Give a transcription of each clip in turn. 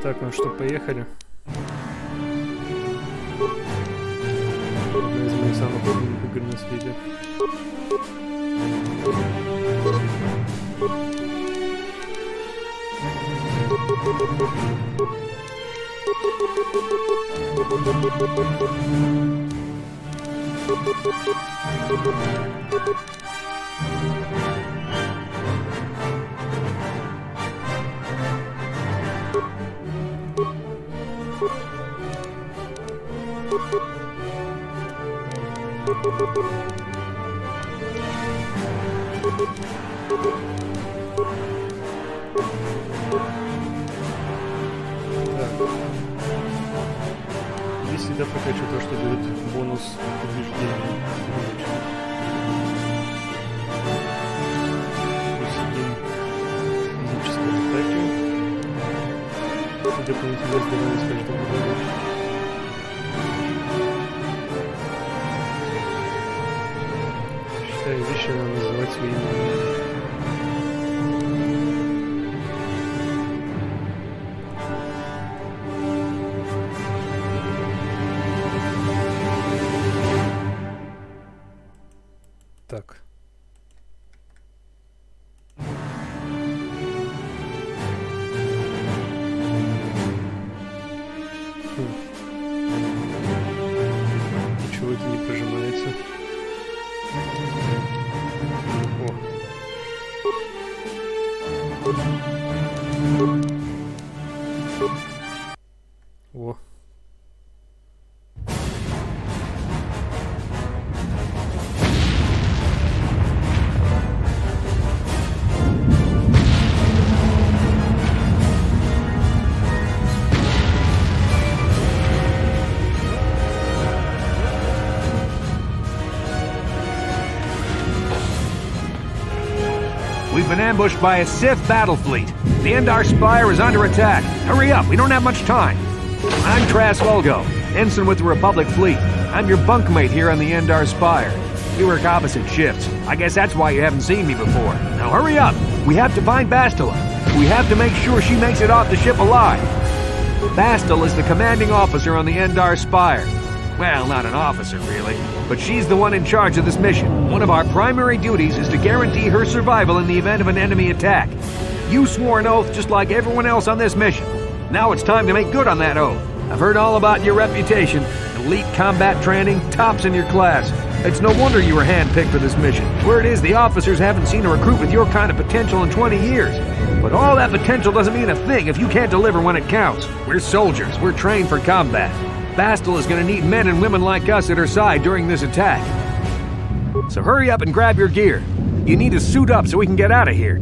Так, ну что, поехали. Одна из моих самых любимых игр на свете. Здесь всегда прокачу то, что дает бонус повреждений. Плюс 1 физической атаки. Дополнительное здоровье с каждого удара. Считаю, вещи надо называть своими именами. Так. Ничего это не прожимается. О. We've been ambushed by a Sith battle fleet. The Endar Spire is under attack. Hurry up, we don't have much time. I'm Trask Olgo, ensign with the Republic fleet. I'm your bunkmate here on the Endar Spire. We work opposite shifts. I guess that's why you haven't seen me before. Now hurry up, we have to find Bastila. We have to make sure she makes it off the ship alive. Bastel is the commanding officer on the Endar Spire. Well, not an officer, really, but she's the one in charge of this mission. One of our primary duties is to guarantee her survival in the event of an enemy attack. You swore an oath just like everyone else on this mission. Now it's time to make good on that oath. I've heard all about your reputation. Elite combat training, tops in your class. It's no wonder you were handpicked for this mission. Word is the officers haven't seen a recruit with your kind of potential in 20 years. But all that potential doesn't mean a thing if you can't deliver when it counts. We're soldiers. We're trained for combat. Bastel is going to need men and women like us at her side during this attack. So hurry up and grab your gear. You need to suit up so we can get out of here.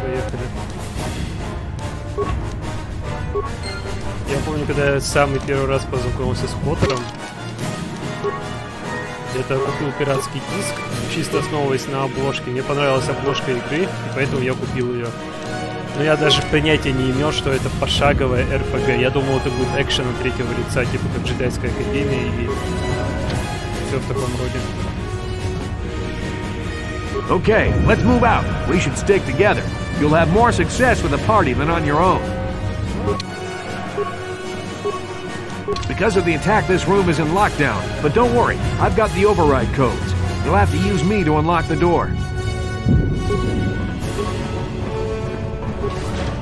Поехали. Я помню, когда я самый первый раз познакомился с Поттером, это купил пиратский диск, чисто основываясь на обложке. Мне понравилась обложка игры, и поэтому я купил ее. Но я даже понятия не имел, что это пошаговая РПГ. Я думал, это будет экшен от третьего лица, типа как Джедайская академия и все в таком роде. Okay, let's move out. We should stick together. You'll have more success with a party than on your own. Because of the attack, this room is in lockdown. But don't worry, I've got the override codes. You'll have to use me to unlock the door.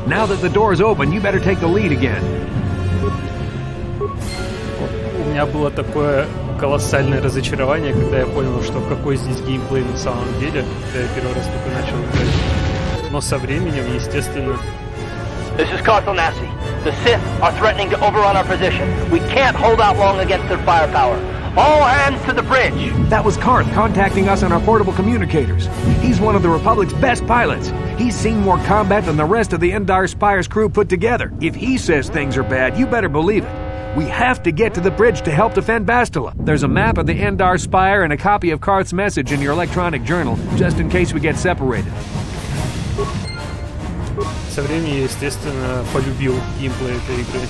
Now that the door is open, you better take the lead again. У меня было такое колоссальное разочарование, когда я понял, что какой здесь геймплей на самом деле, когда я первый раз только начал играть. Но со временем, естественно... This is Carthel Nassi. The Sith are threatening to overrun our position. We can't hold out long against their firepower. All hands to the bridge! That was Karth contacting us on our portable communicators. He's one of the Republic's best pilots. He's seen more combat than the rest of the Endar Spire's crew put together. If he says things are bad, you better believe it. We have to get to the bridge to help defend Bastila. There's a map of the Endar Spire and a copy of Karth's message in your electronic journal, just in case we get separated. Со временем я, естественно, полюбил геймплей этой игры.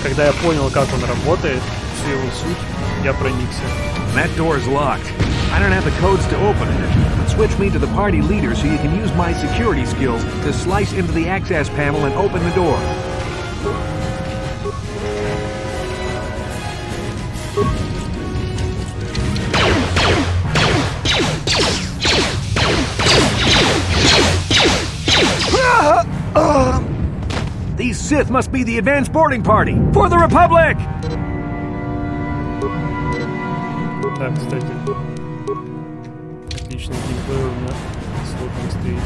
Когда я понял, как он работает, всю его суть, я проникся. That door is locked. I don't have the codes to open it, but switch me to the party leader so you can use my security skills to slice into the access panel and open the door. These Sith must be the advanced boarding party for the Republic! Так, кстати, отличный геймплей у меня сложно стоит.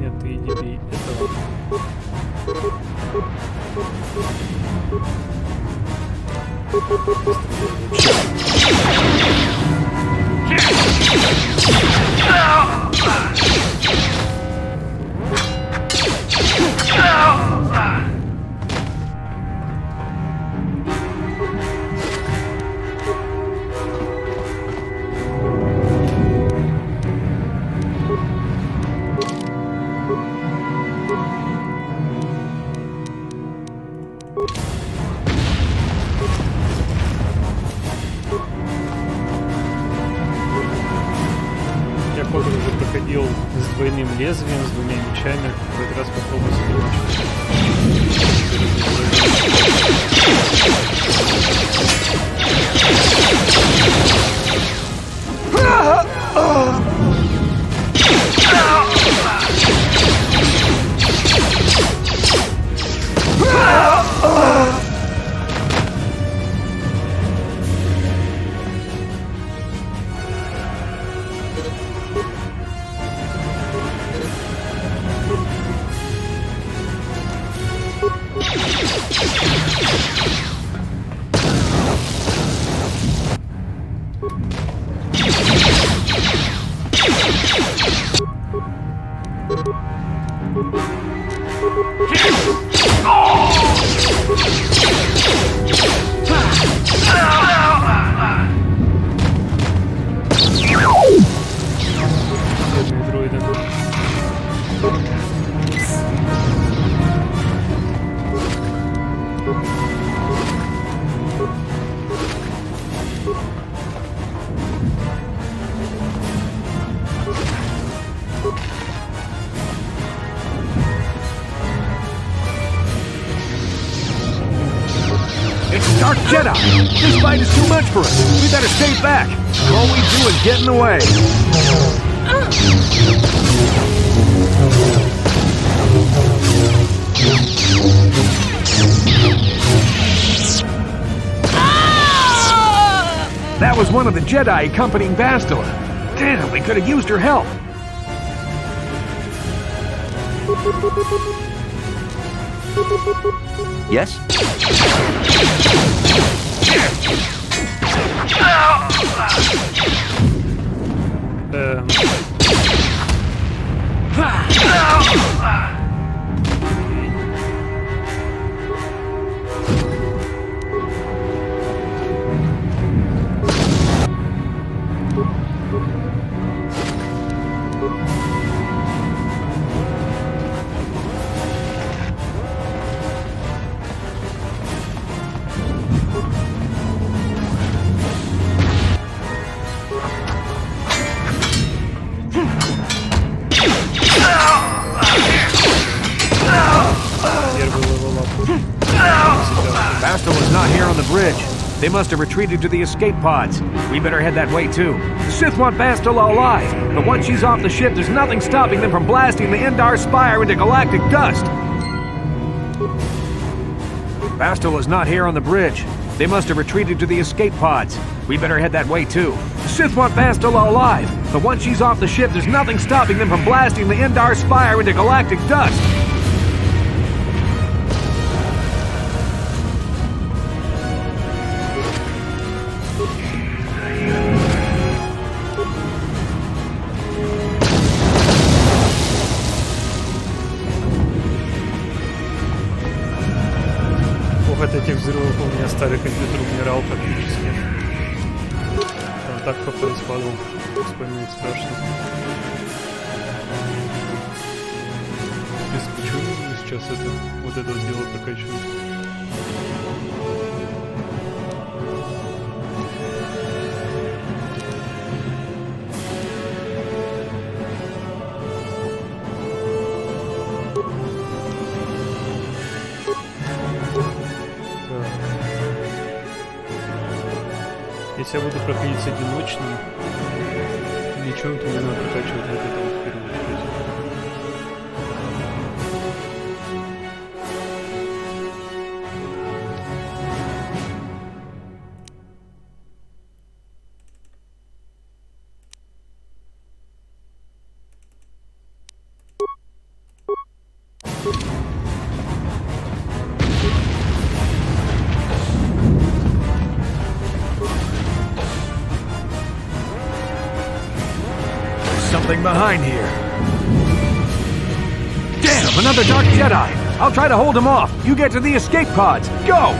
Нет, ты иди бей этого. Я Кодер уже проходил с двойным лезвием, с двумя мечами. В этот раз попробую Jedi! This fight is too much for us! We better stay back! All we do is get in the way! That was one of the Jedi accompanying Bastila. Damn, we could have used her help. Yes? Bastila's not here on the bridge. They must have retreated to the escape pods. We better head that way too. The Sith want Bastila alive, but once she's off the ship, there's nothing stopping them from blasting the Endar Spire into galactic dust. Bastila's not here on the bridge. They must have retreated to the escape pods. We better head that way too. The Sith want Bastila alive, but once she's off the ship, there's nothing stopping them from blasting the Endar Spire into galactic dust. От этих взрывов у меня старый компьютер умирал практически. Там так происходило. Вспоминать страшно. Почему мы сейчас вот это дело прокачиваем? Если я буду проходить с одиночным, ничего, то мне надо прокачивать вот это вот в первую очередь. Something behind here. Damn, another Dark Jedi! I'll try to hold him off. You get to the escape pods. Go!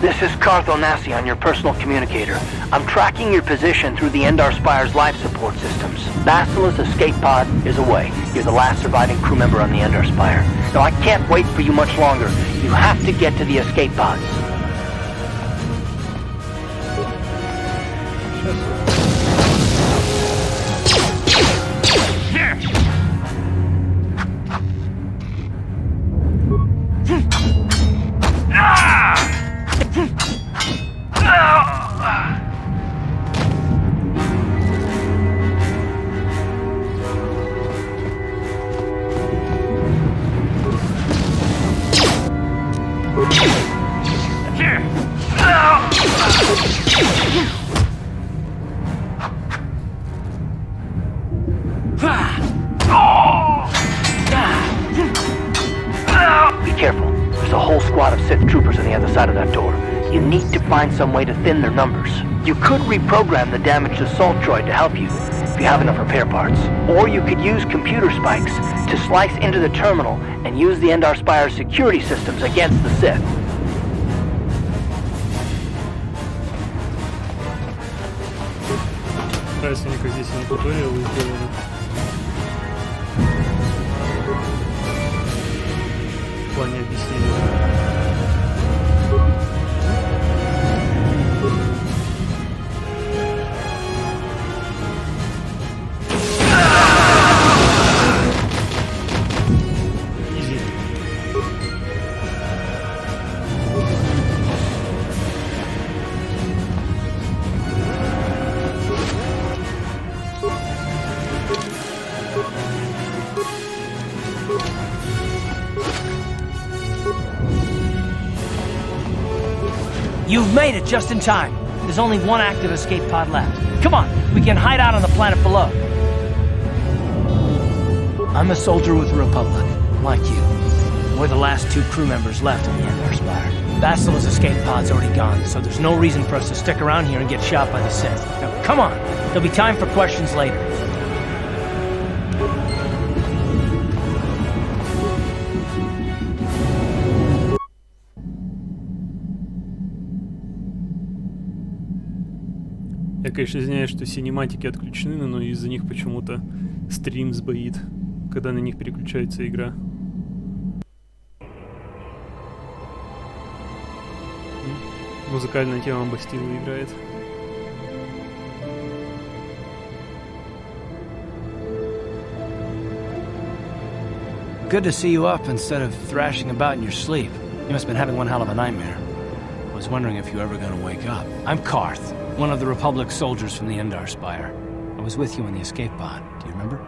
This is Cartho Nassi on your personal communicator. I'm tracking your position through the Endar Spire's life support systems. Bastila's escape pod is away. You're the last surviving crew member on the Endar Spire. Now, I can't wait for you much longer. You have to get to the escape pods. Be careful. There's a whole squad of Sith troopers on the other side of that door. You need to find some way to thin their numbers. You could reprogram the damaged assault droid to help you, if you have enough repair parts. Or you could use computer spikes to slice into the terminal and use the Endar Spire's security systems against the Sith. Красненько здесь не туториалы сделаны. плане объяснения. You've made it just in time. There's only one active escape pod left. Come on, we can hide out on the planet below. I'm a soldier with the Republic, like you. We're the last two crew members left on the Endar Spire. Bastila's escape pod's already gone, so there's no reason for us to stick around here and get shot by the Sith. Now, come on. There'll be time for questions later. Я, конечно, извиняюсь, что синематики отключены, но из-за них почему-то стрим сбоит, когда на них переключается игра. Музыкальная тема Бастилы играет. Good to see you up instead of thrashing about in your sleep. You must have been having one hell of a nightmare. I was wondering if you were ever going to wake up. I'm Karth, one of the Republic soldiers from the Endar Spire. I was with you in the escape pod. Do you remember?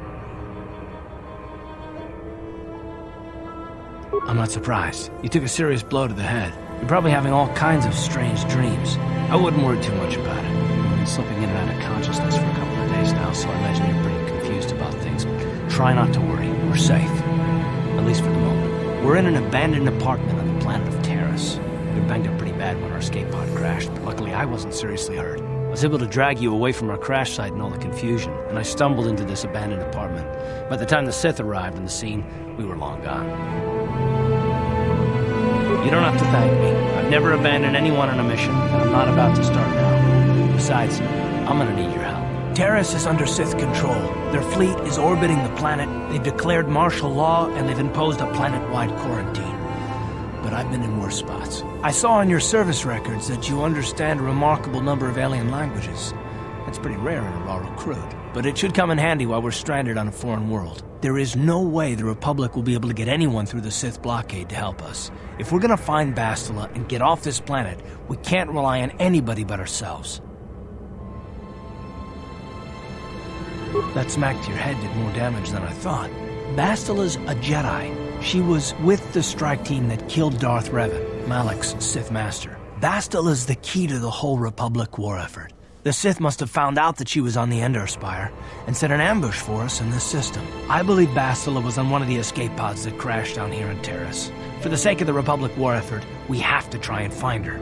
I'm not surprised. You took a serious blow to the head. You're probably having all kinds of strange dreams. I wouldn't worry too much about it. You've been slipping in and out of consciousness for a couple of days now, so I imagine you're pretty confused about things. Try not to worry. We're safe. At least for the moment. We're in an abandoned apartment on the planet of Terrace. We were banged up pretty bad when our escape pod crashed, but luckily I wasn't seriously hurt. I was able to drag you away from our crash site and all the confusion, and I stumbled into this abandoned apartment. By the time the Sith arrived on the scene, we were long gone. You don't have to thank me. I've never abandoned anyone on a mission, and I'm not about to start now. Besides, I'm gonna need your help. Terrace is under Sith control. Their fleet is orbiting the planet, they've declared martial law, and they've imposed a planet-wide quarantine. But I've been in worse spots. I saw on your service records that you understand a remarkable number of alien languages. That's pretty rare in a raw recruit. But it should come in handy while we're stranded on a foreign world. There is no way the Republic will be able to get anyone through the Sith blockade to help us. If we're gonna find Bastila and get off this planet, we can't rely on anybody but ourselves. That smack to your head did more damage than I thought. Bastila's a Jedi. She was with the strike team that killed Darth Revan, Malak's Sith master. Bastila's the key to the whole Republic war effort. The Sith must have found out that she was on the Endar Spire and set an ambush for us in this system. I believe Bastila was on one of the escape pods that crashed down here in Terrace. For the sake of the Republic war effort, we have to try and find her.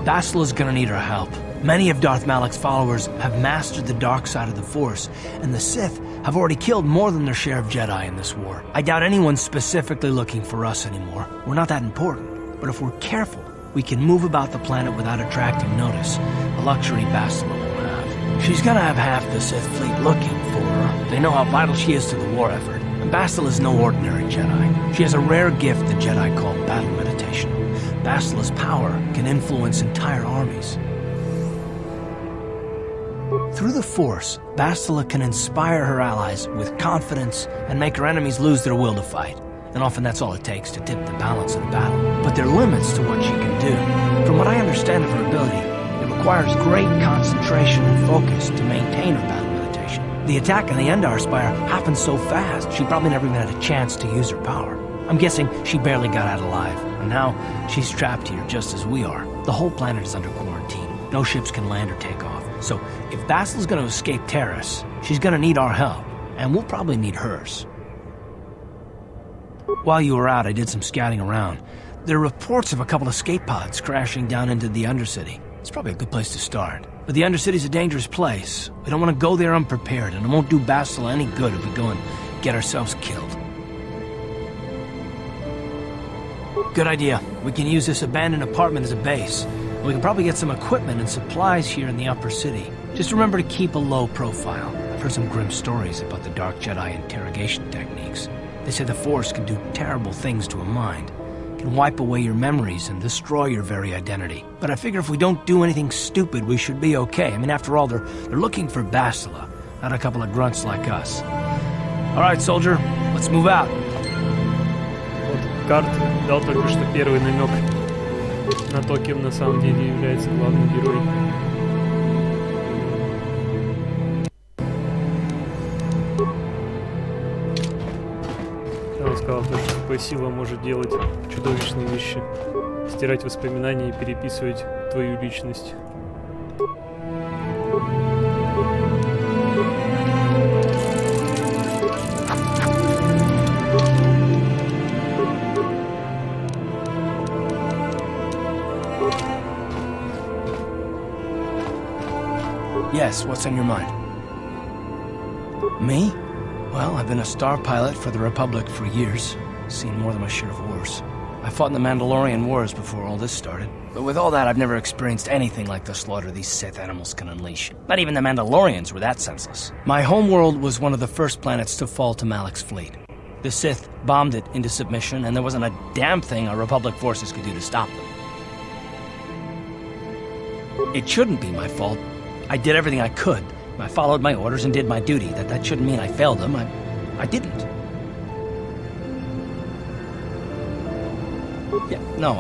Bastila's gonna need our help. Many of Darth Malak's followers have mastered the dark side of the Force, and the Sith have already killed more than their share of Jedi in this war. I doubt anyone's specifically looking for us anymore. We're not that important. But if we're careful, we can move about the planet without attracting notice, a luxury Bastila won't have. She's gonna have half the Sith fleet looking for her. They know how vital she is to the war effort. And Bastila's no ordinary Jedi. She has a rare gift the Jedi call battle meditation. Bastila's power can influence entire armies. Through the Force, Bastila can inspire her allies with confidence and make her enemies lose their will to fight. And often that's all it takes to tip the balance in a battle. But there are limits to what she can do. From what I understand of her ability, it requires great concentration and focus to maintain her battle meditation. The attack on the Endar Spire happened so fast, she probably never even had a chance to use her power. I'm guessing she barely got out alive, and now she's trapped here just as we are. The whole planet is under quarantine. No ships can land or take off. So if Bastila's gonna escape Terrace, she's gonna need our help, and we'll probably need hers. While you were out, I did some scouting around. There are reports of a couple escape pods crashing down into the Undercity. It's probably a good place to start. But the Undercity's a dangerous place. We don't want to go there unprepared, and it won't do Bastila any good if we go and get ourselves killed. Good idea. We can use this abandoned apartment as a base. We can probably get some equipment and supplies here in the upper city. Just remember to keep a low profile. I've heard some grim stories about the Dark Jedi interrogation techniques. They say the Force can do terrible things to a mind. It can wipe away your memories and destroy your very identity. But I figure if we don't do anything stupid, we should be okay. I mean, after all, they're looking for Bastila, not a couple of grunts like us. All right, soldier, let's move out. Вот Карт дал только что первый намек на то, кем на самом деле является главный герой. Он сказал, что такая сила может делать чудовищные вещи, стирать воспоминания и переписывать твою личность. Yes, what's on your mind? Me? Well, I've been a star pilot for the Republic for years. Seen more than my share of wars. I fought in the Mandalorian Wars before all this started. But with all that, I've never experienced anything like the slaughter these Sith animals can unleash. Not even the Mandalorians were that senseless. My homeworld was one of the first planets to fall to Malak's fleet. The Sith bombed it into submission, and there wasn't a damn thing our Republic forces could do to stop them. It shouldn't be my fault. I did everything I could. I followed my orders and did my duty. That shouldn't mean I failed them. I didn't. Yeah, no,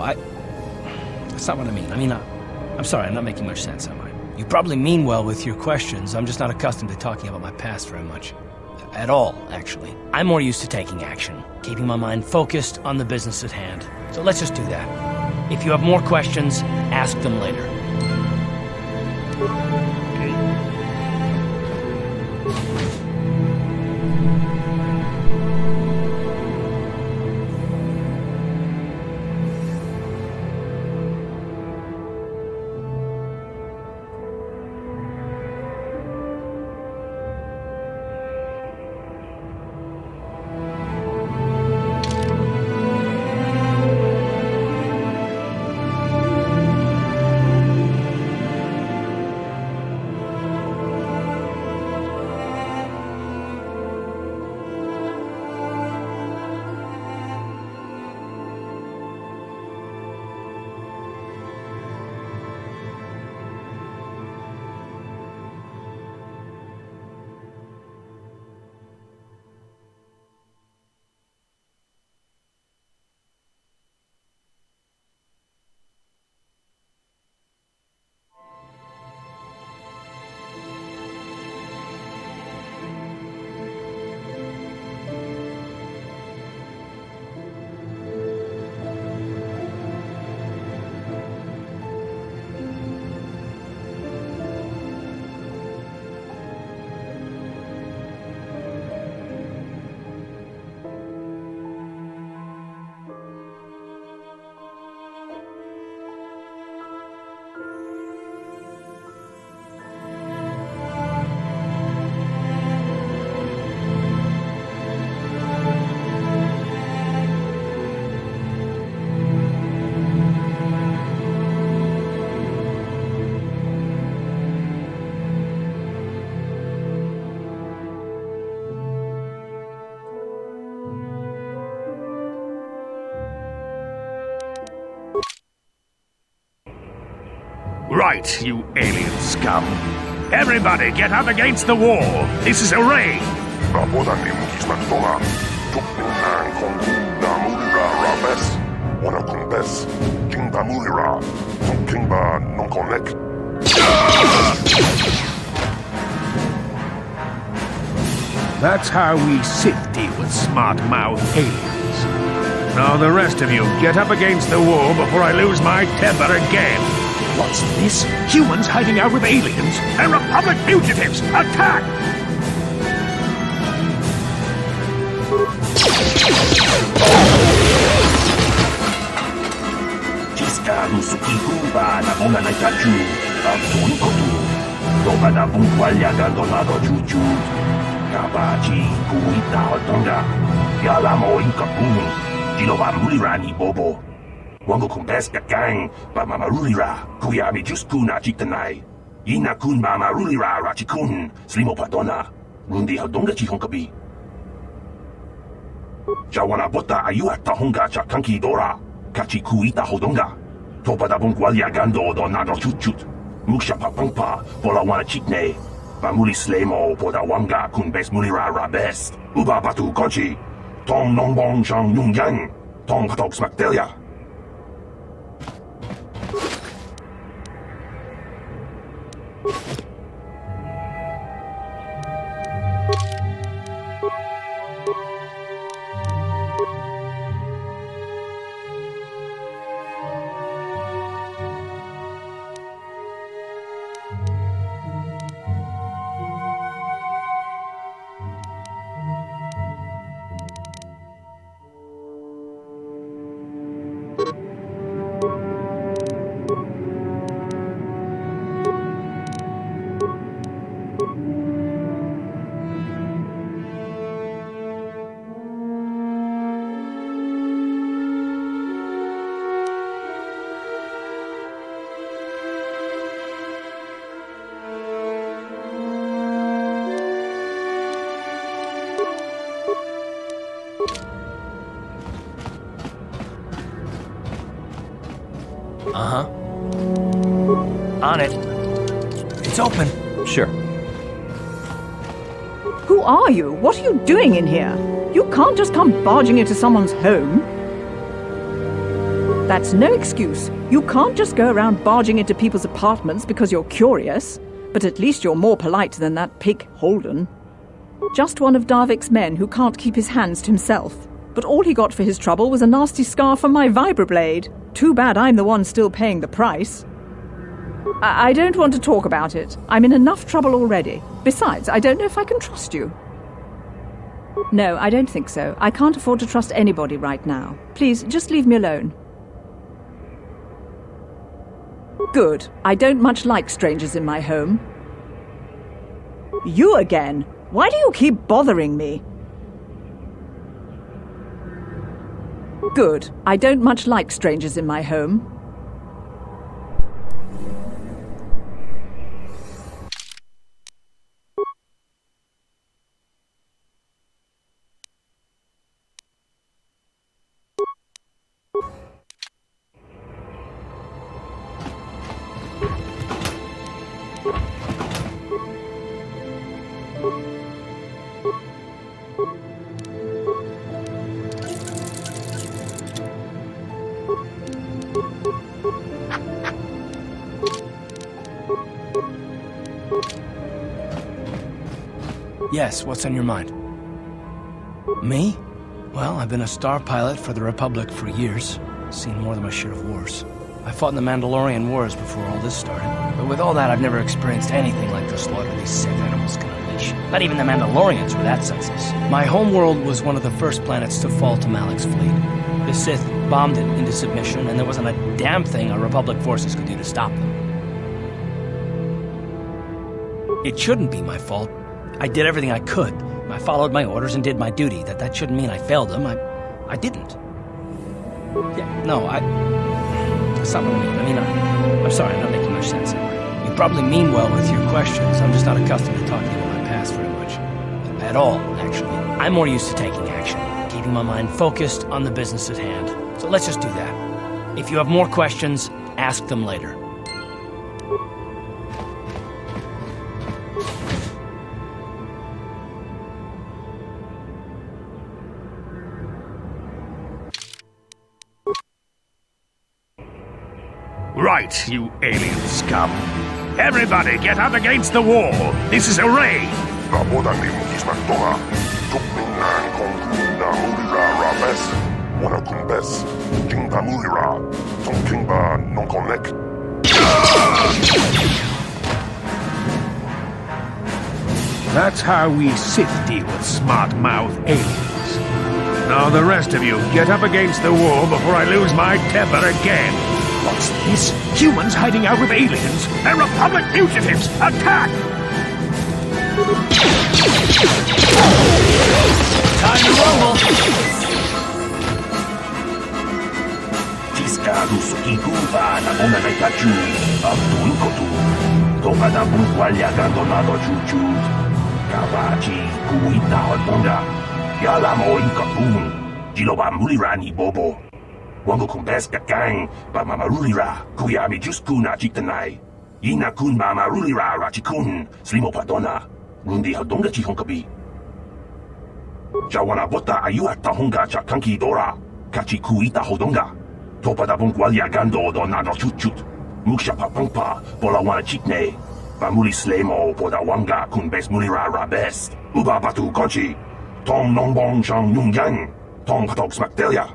that's not what I mean. I mean, I'm sorry, I'm not making much sense, am I? You probably mean well with your questions. I'm just not accustomed to talking about my past very much. At all, actually. I'm more used to taking action, keeping my mind focused on the business at hand. So let's just do that. If you have more questions, ask them later. Right, you alien scum. Everybody get up against the wall. This is a raid. That's how we Sith deal with smart-mouthed aliens. Now the rest of you, get up against the wall before I lose my temper again. What's this? Humans hiding out with aliens? They're Republic fugitives! Attack! Wango kumbes ka gang, pa mamarulira, kuya mi just kuna chitanai. Ina kun ba marulira ratikun, slimo patona, rundi hadonga chihonkabi. Jawana bota ayuat tahonga cha kanki dora, kachi kuita hodonga. Topada bongwalia gando do nado chut. Muksha papangpa, pola wana chikne. Bamuli slemo poda wanga kun bes mulira rabes. Uba batu konchi. Tong nongbong shang nung yang. Tong hatok smaktelia. Uh-huh. On it. It's open. Sure. Who are you? What are you doing in here? You can't just come barging into someone's home. That's no excuse. You can't just go around barging into people's apartments because you're curious. But at least you're more polite than that pig Holden. Just one of Darvik's men who can't keep his hands to himself. But all he got for his trouble was a nasty scar from my vibroblade. Too bad I'm the one still paying the price. I don't want to talk about it. I'm in enough trouble already. Besides, I don't know if I can trust you. No, I don't think so. I can't afford to trust anybody right now. Please, just leave me alone. Good. I don't much like strangers in my home. You again? Why do you keep bothering me? Good. I don't much like strangers in my home. Yes, what's on your mind? Me? Well, I've been a star pilot for the Republic for years. Seen more than my share of wars. I fought in the Mandalorian Wars before all this started. But with all that, I've never experienced anything like the slaughter these Sith animals can unleash. Not even the Mandalorians were that senseless. My homeworld was one of the first planets to fall to Malik's fleet. The Sith bombed it into submission, and there wasn't a damn thing our Republic forces could do to stop them. It shouldn't be my fault. I did everything I could. I followed my orders and did my duty. That shouldn't mean I failed them. I didn't. Yeah, no, that's not what I mean. I'm sorry, I'm not making much sense. You probably mean well with your questions. I'm just not accustomed to talking about my past very much. At all, actually. I'm more used to taking action, keeping my mind focused on the business at hand. So let's just do that. If you have more questions, ask them later. Right, you alien scum. Everybody get up against the wall. This is a raid. That's how we Sith deal with smart-mouth aliens. Now the rest of you, get up against the wall before I lose my temper again. What's this? Humans hiding out with aliens? They're Republic fugitives! Attack! Time to rumble! Tiskadu sukikuva na ona naitachu. Abdun kotu. Topada Bunqualia Gandonado Chuchut. Kavachi Kuita Honda. Yalamo Inkapun. Jiloba Mulirani Bobo. Wango Kumbeska Gang. Bamamarulira. Kuyami Juskuna Chitanai. Ina Kun Bamarulira Rachikun. Slimo Padona. Rundi Hadonga Chihonkabi. Jawana Bota Ayua Tahonga Chakanki Dora. Kachi Kuita Hodonga. Topada Bunqualia Gando Donado Chuchut. Muksha Papampa, Bolawana Chitne, Bamuli Slemo, Podawanga, Kunbes Mulira Rabes, Uba Batu Konchi, Tom Nongbong Shang Yung Yang, Tom Katok Smaktelia.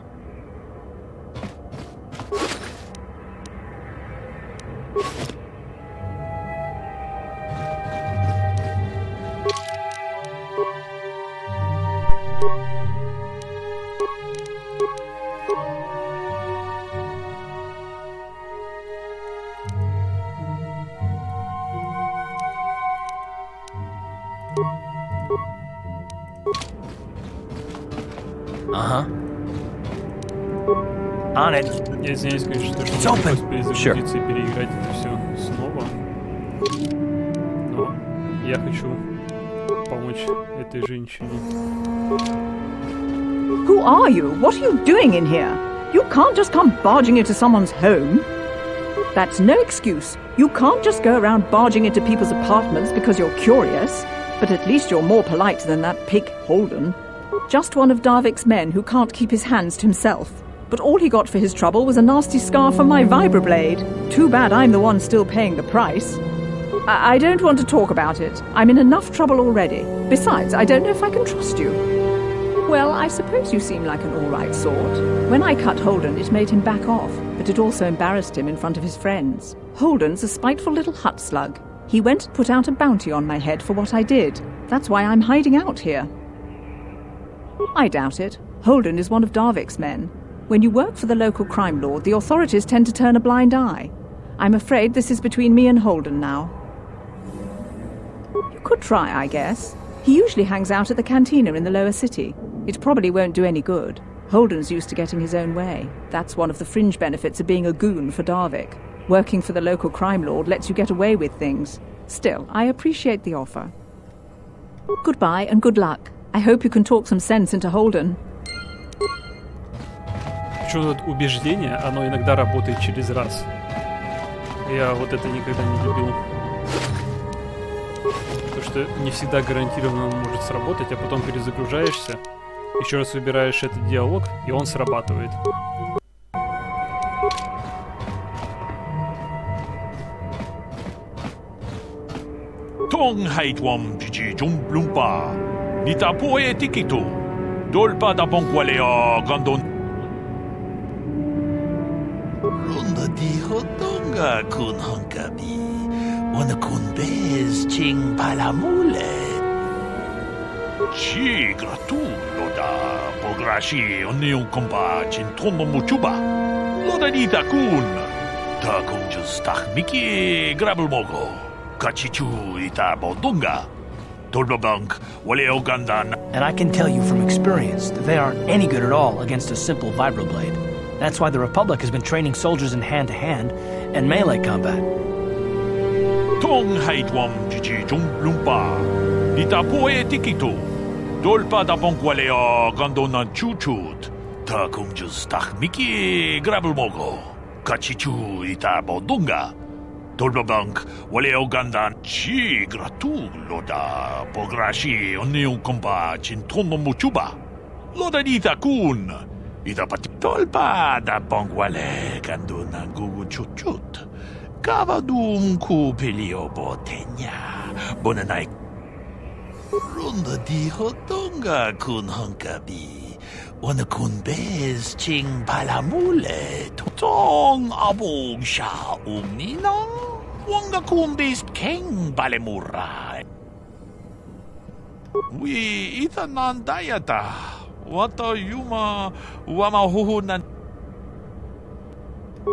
On it. Я извиняюсь, конечно, что не пришлось перезагрузиться и переиграть это все снова. Но я хочу помочь этой женщине. Who are you? What are you doing in here? You can't just come barging into someone's home. That's no excuse. You can't just go around barging into people's apartments because you're curious. But at least you're more polite than that pig Holden. Just one of Darvik's men who can't keep his hands to himself. But all he got for his trouble was a nasty scar from my vibroblade. Too bad I'm the one still paying the price. I don't want to talk about it. I'm in enough trouble already. Besides, I don't know if I can trust you. Well, I suppose you seem like an all-right sort. When I cut Holden, it made him back off, but it also embarrassed him in front of his friends. Holden's a spiteful little hut slug. He went and put out a bounty on my head for what I did. That's why I'm hiding out here. I doubt it. Holden is one of Darvik's men. When you work for the local crime lord, the authorities tend to turn a blind eye. I'm afraid this is between me and Holden now. You could try, I guess. He usually hangs out at the cantina in the lower city. It probably won't do any good. Holden's used to getting his own way. That's one of the fringe benefits of being a goon for Darvik. Working for the local crime lord lets you get away with things. Still, I appreciate the offer. Goodbye and good luck. I hope you can talk some sense into Holden. Что тут убеждение, оно иногда работает через раз. Я вот это никогда не любил. Потому что не всегда гарантированно он может сработать, а потом перезагружаешься, еще раз выбираешь этот диалог, и он срабатывает. Tong haitwam chichi jumplumpa. Nita poe tikitu. Dolpa da bonqualea gandon. Runda di hodonga kun honkabi. Wana kun bez ching palamule. Chi gratulo da pograshi onion compa cintrono muchuba. Loda nita kun. Ta kunjus tahmiki grabelmogo. Kachichu ita bodunga. Dolbabank waleo gandan. And I can tell you from experience that they aren't any good at all against a simple vibroblade. That's why the Republic has been training soldiers in hand-to-hand and melee combat. Tong haitwam chichi jumplumpa. Nita poe tikitu. Dolpa da bonqualea gandona chuchut. Ta kunjus tahmiki grabelmogo. Kachichu ita bodunga. Dolbabank waleo gandan. Chi gratulo da pograshi onion compa cintrono muchuba. Loda nita kun. Ita pati tolpa da bonquale gandona gugu chuchut. Cavadum cu pelio botenya. Bonanai. Runda di hodonga kun honkabi. Wana kun bez ching palamule. Tong abong sha umnina. Wanga kun bez keng balemura. We ita nandayata. Wata yuma wama huhunan.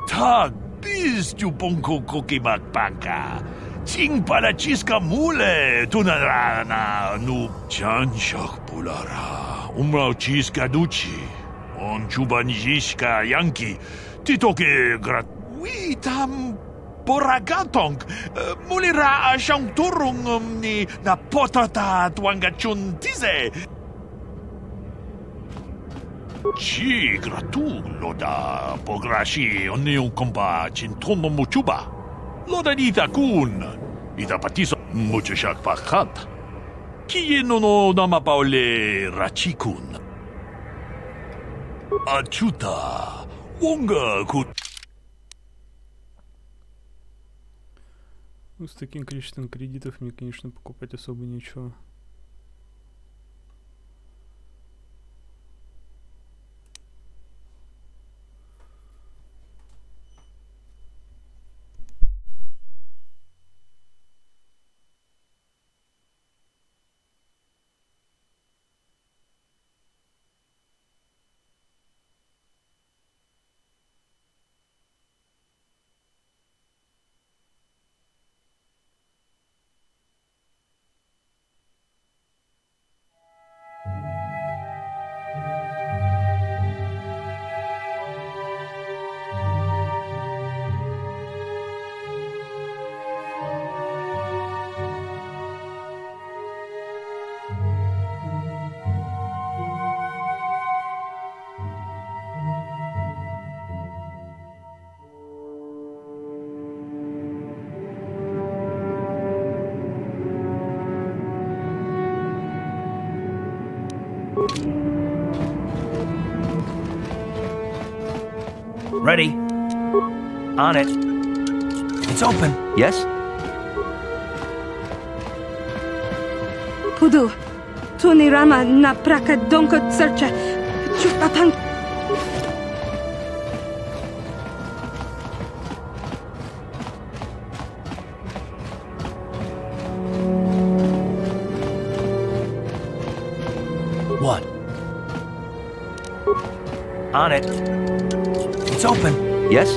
Tag biz tu bonko kokimak banka. Ching pala chiska mule tunarana nu chanshak pulara. Umrao chiska duchi. On chubanjishka yanki. Titoke grat. We tam Boragatong, mulira siyang turong ni na potata tuangachun tize. Ci gratulo da pograshi onion komba cintono muchuba. Loda ita kun, ita patiso mucho shak pakat. Kie no nama paule rachikun. Achuta, wonga kun. Ну, с таким количеством кредитов мне, конечно, покупать особо нечего. Ready. On it. It's open. Yes? Pudu, tunirama na praka donko tsarcha, chupatan. What? On it. It's open. Yes?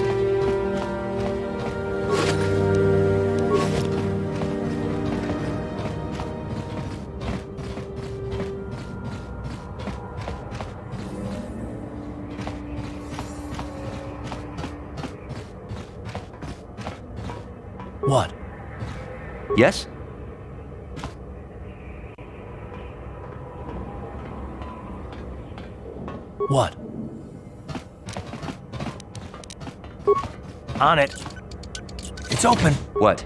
What? Yes? What? On it. It's open. What?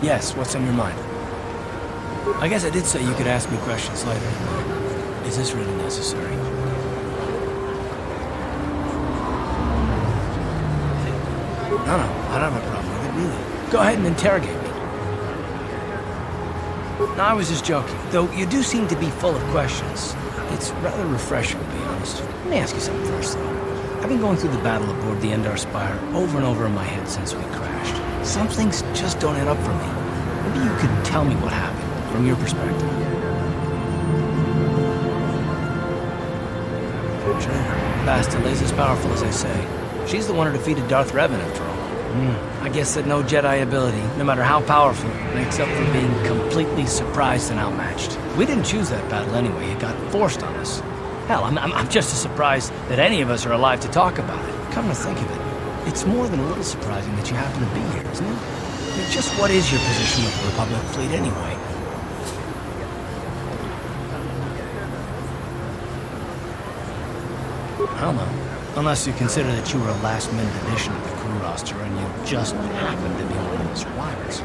Yes, what's on your mind? I guess I did say you could ask me questions later. Is this really necessary? No, I don't have a problem with it, really. Go ahead and interrogate me. No, I was just joking. Though you do seem to be full of questions. It's rather refreshing, to be honest. Let me ask you something first, though. I've been going through the battle aboard the Endar Spire over and over in my head since we crashed. Some things just don't add up for me. Maybe you could tell me what happened, from your perspective. Sure. Bastila is as powerful as they say. She's the one who defeated Darth Revan, after all. I guess that no Jedi ability, no matter how powerful, makes up for being completely surprised and outmatched. We didn't choose that battle anyway. It got forced on us. Hell, I'm just as surprised that any of us are alive to talk about it. Come to think of it, it's more than a little surprising that you happen to be here, isn't it? I mean, just what is your position with the Republic fleet anyway? I don't know. Unless you consider that you were a last-minute addition to the crew roster and you just happened to be one of the survivors.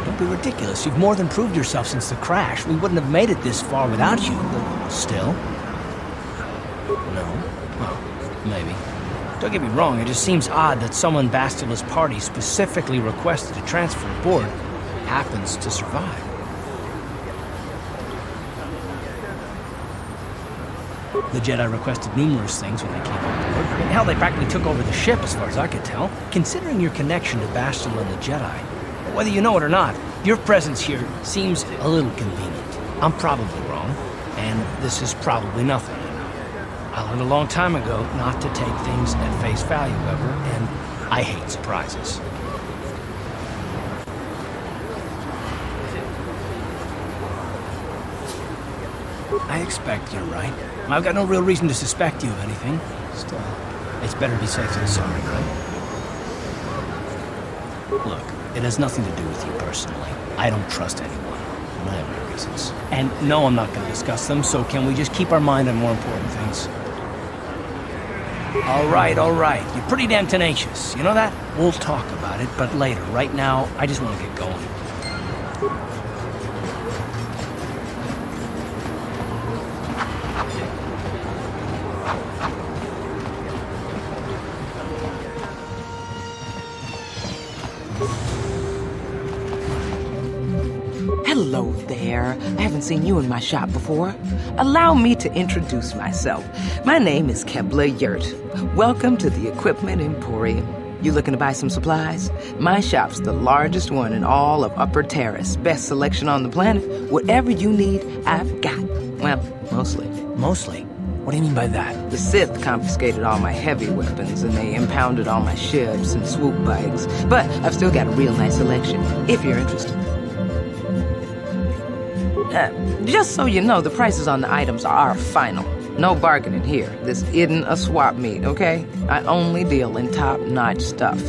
Don't be ridiculous. You've more than proved yourself since the crash. We wouldn't have made it this far without you, but still. No? Well, maybe. Don't get me wrong, it just seems odd that someone Bastila's party specifically requested to transfer aboard happens to survive. The Jedi requested numerous things when they came on board. I mean, hell, they practically took over the ship as far as I could tell. Considering your connection to Bastila and the Jedi, whether you know it or not, your presence here seems a little convenient. I'm probably wrong, and this is probably nothing. I learned a long time ago not to take things at face value ever, and I hate surprises. I expect you're right. I've got no real reason to suspect you of anything. Still, it's better to be safe than sorry, right? Look, it has nothing to do with you personally. I don't trust anyone. And I have my reasons. And no, I'm not going to discuss them, so can we just keep our mind on more important things? All right, all right. You're pretty damn tenacious. You know that? We'll talk about it, but later. Right now, I just want to get going. Hello there. I haven't seen you in my shop before. Allow me to introduce myself. My name is Kebla Yurt. Welcome to the Equipment Emporium. You looking to buy some supplies? My shop's the largest one in all of Upper Terrace. Best selection on the planet. Whatever you need, I've got. Well, mostly. Mostly? What do you mean by that? The Sith confiscated all my heavy weapons, and they impounded all my ships and swoop bikes. But I've still got a real nice selection, if you're interested. Just so you know, the prices on the items are final. No bargaining here. This isn't a swap meet, okay? I only deal in top-notch stuff.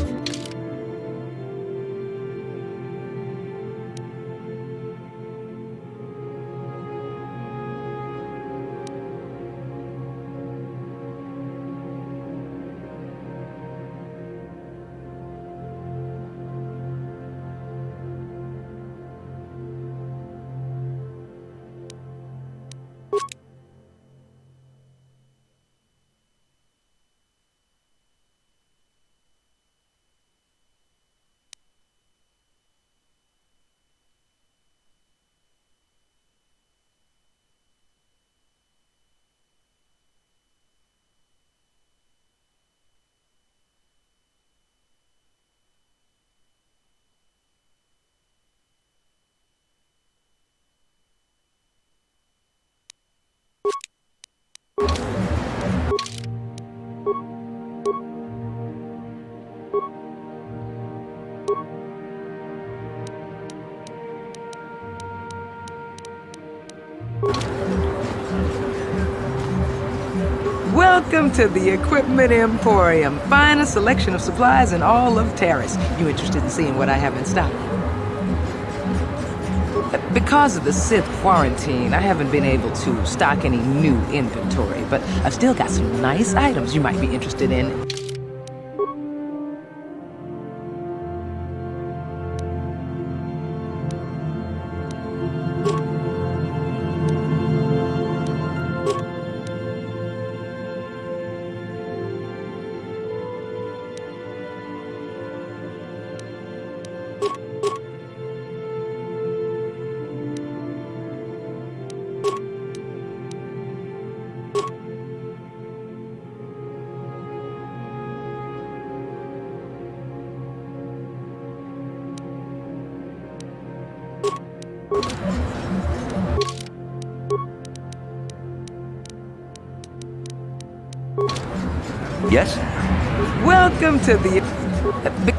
Welcome to the Equipment Emporium. Finest selection of supplies in all of Terrace. You interested in seeing what I have in stock? Because of the Sith quarantine, I haven't been able to stock any new inventory, but I've still got some nice items you might be interested in. Yes? Welcome to the...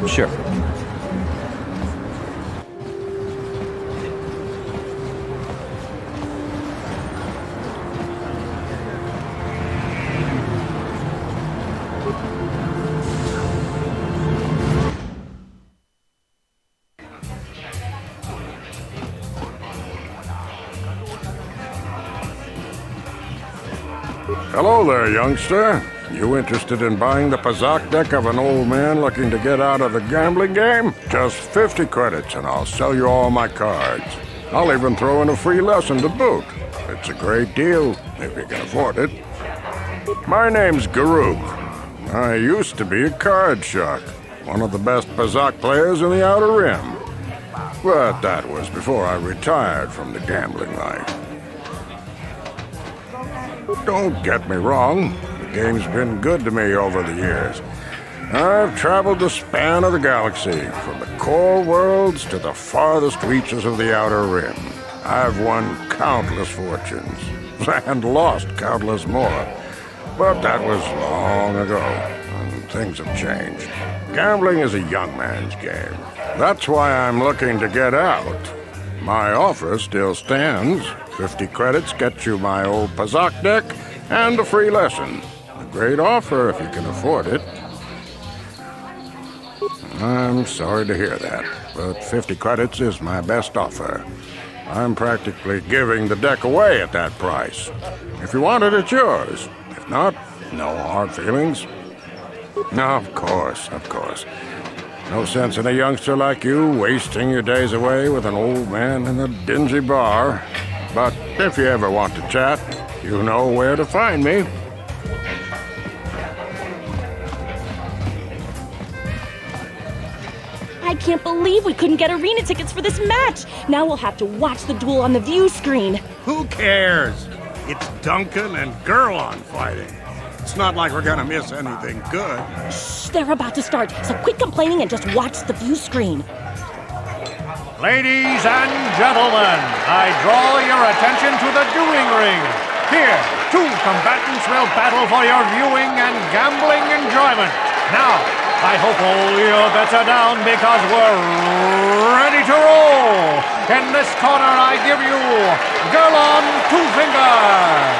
Sure. Hello there, youngster. You interested in buying the Pazak deck of an old man looking to get out of the gambling game? Just 50 credits and I'll sell you all my cards. I'll even throw in a free lesson to boot. It's a great deal, if you can afford it. My name's Garuk. I used to be a card shark, one of the best Pazak players in the Outer Rim. But that was before I retired from the gambling life. Don't get me wrong, the game's been good to me over the years. I've traveled the span of the galaxy, from the core worlds to the farthest reaches of the Outer Rim. I've won countless fortunes, and lost countless more. But that was long ago, and things have changed. Gambling is a young man's game. That's why I'm looking to get out. My offer still stands. 50 credits gets you my old Pazak deck and a free lesson. A great offer if you can afford it. I'm sorry to hear that, but 50 credits is my best offer. I'm practically giving the deck away at that price. If you want it, it's yours. If not, no hard feelings. No, of course. No sense in a youngster like you wasting your days away with an old man in a dingy bar. But if you ever want to chat, you know where to find me. I can't believe we couldn't get arena tickets for this match. Now we'll have to watch the duel on the view screen. Who cares? It's Duncan and Gerlon fighting. It's not like we're gonna miss anything good. Shh, they're about to start, so quit complaining and just watch the view screen. Ladies and gentlemen, I draw your attention to the dueling ring. Here, two combatants will battle for your viewing and gambling enjoyment. Now, I hope all your bets are down because we're ready to roll. In this corner, I give you Gerlon Two Fingers.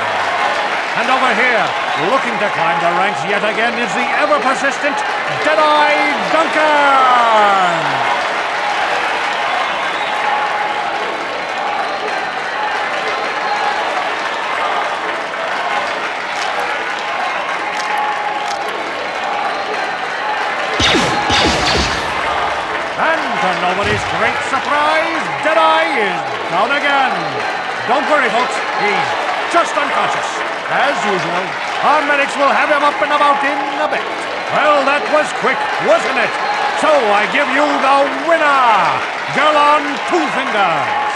And over here, looking to climb the ranks yet again, is the ever-persistent Deadeye Duncan. To nobody's great surprise, Deadeye is down again. Don't worry, folks. He's just unconscious. As usual, our medics will have him up and about in a bit. Well, that was quick, wasn't it? So I give you the winner, Gerlon Two Fingers.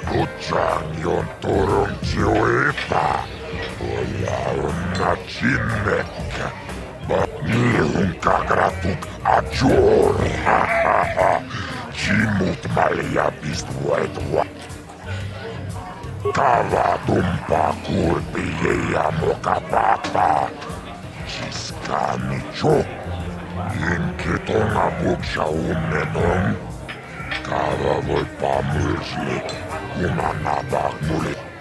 Kuchanyon turun siuita. Olla onna chinnekkä. Niihun kakratuk ajor. Chimut malja pistuetua. Kavatumpa kurpille ja mokapata. Chiskani cho. Inketonga buksha unnenon. Kava voi pamyrsli.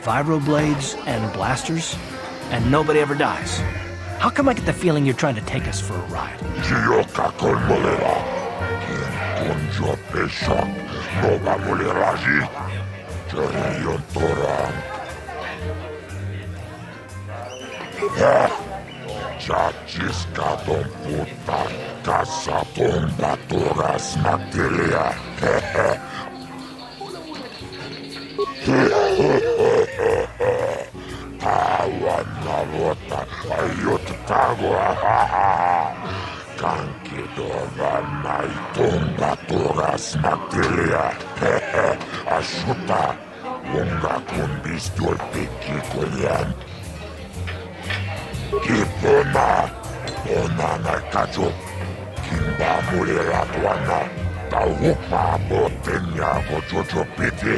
Vibroblades and blasters, and nobody ever dies. How come I get the feeling you're trying to take us for a ride? Chachiskaton puta kassaton baturas materia. Tawanna vuotta aiuttakoa. Kankidova naitumba turas materia. Assuta unga kun pistol pikkikojan. Kipona onana kajo. Kimba mulera tuana. Taupa botenya kojojo piti.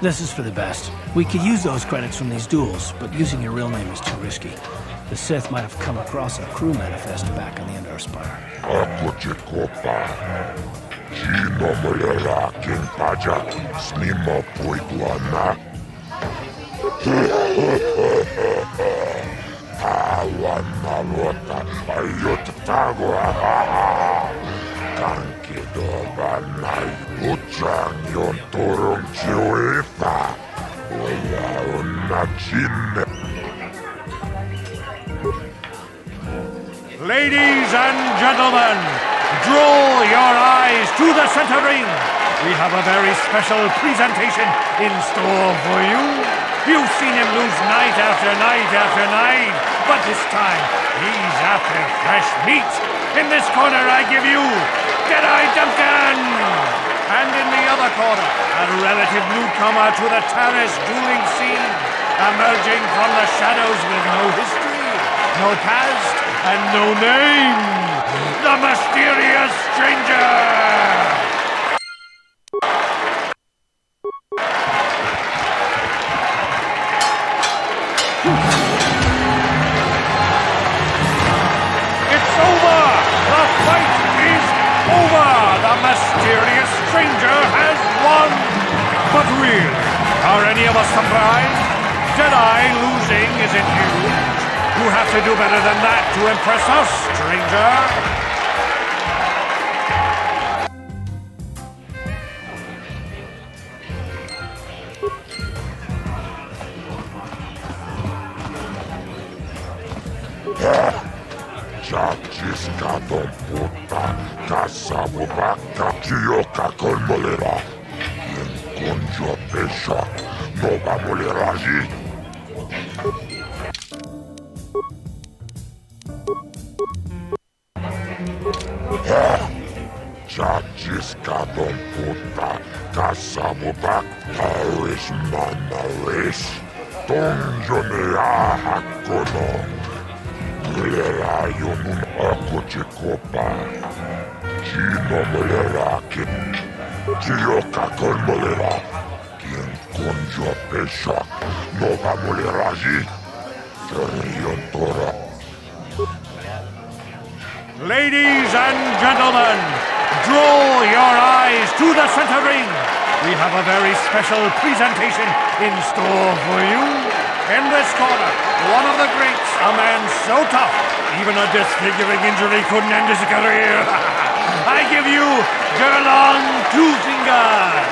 This is for the best. We could use those credits from these duels, but using your real name is too risky. The Sith might have come across a crew manifest back on the Endar Spire. Chino mulera king paja. Snima puiguana. Awana lota. Ayot tago. Kankido banai. Uchang yon turung chiwepa. Wala una chinne. Ladies and gentlemen, draw your eyes to the center ring. We have a very special presentation in store for you. You've seen him lose night after night after night, but this time he's after fresh meat. In this corner I give you Deadeye Duncan! And in the other corner, a relative newcomer to the terrace dueling scene, emerging from the shadows with no history, no past, and no name, the mysterious stranger! It's over! The fight is over! The mysterious stranger has won! But really, are any of us surprised? Deadeye losing isn't huge. You have to do better than that to impress us, stranger! Chachiscado puta, casabubaca, chioca con molera. Quien conjo pesha, no va a moler allí. Chachiscado puta, casabubac, Irish manaris. Tonjo ne ahakono. Mulera yonun akochikopa. Chino mulera kin. Chioka con molera. Quien conjo pesha, no va a moler allí. Tora. Ladies and gentlemen, draw your eyes to the center ring. We have a very special presentation in store for you. In this corner, one of the greats, a man so tough, even a disfiguring injury couldn't end his career. I give you Gerlong Two Fingers.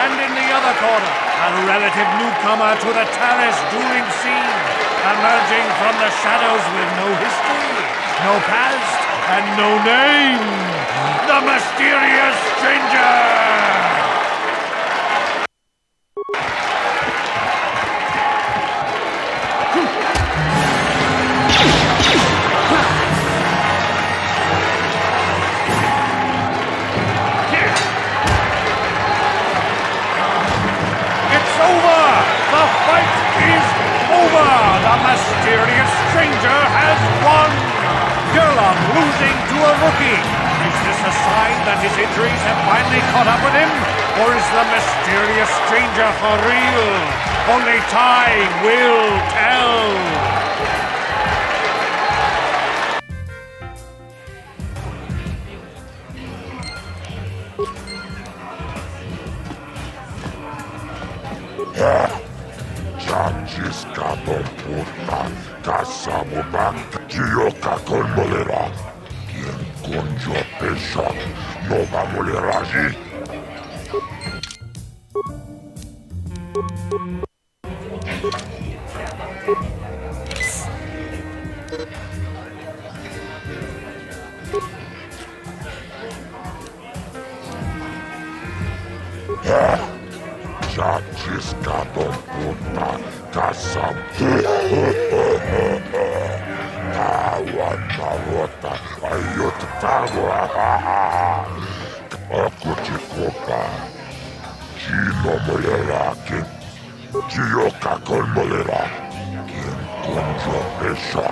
And in the other corner, a relative newcomer to the terrace dueling scene, emerging from the shadows with no history, no past, and no name, the mysterious stranger! It's over! The fight is over! The mysterious stranger has won! Gerlong losing to a rookie. Is this a sign that his injuries have finally caught up with him? Or is the mysterious stranger for real? Only time will tell. Chachiscado puta, casabubac, chioca con molera. Quien conjo pesha, no va a moler allí. Chachiscado puta, casab. Awana rota, ayot tago. Akuchikopa. Chino molera, quien chioca con molera. Quien conjo pesha,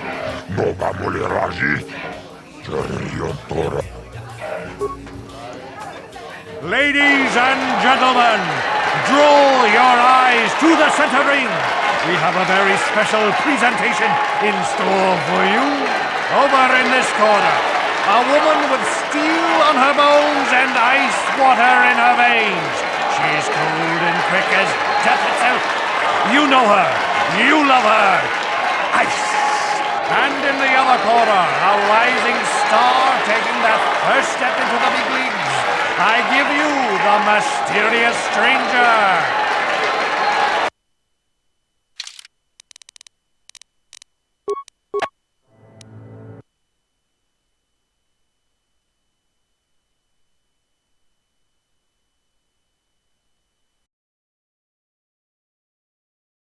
no va a moler allí. Tora. Ladies and gentlemen, draw your eyes to the center ring. We have a very special presentation in store for you. Over in this corner, A woman with steel on her bones and ice water in her veins. She's cold and quick as death itself. You know her. You love her. Ice. And in the other corner, a rising star taking that first step into the big leagues. I give you the mysterious stranger.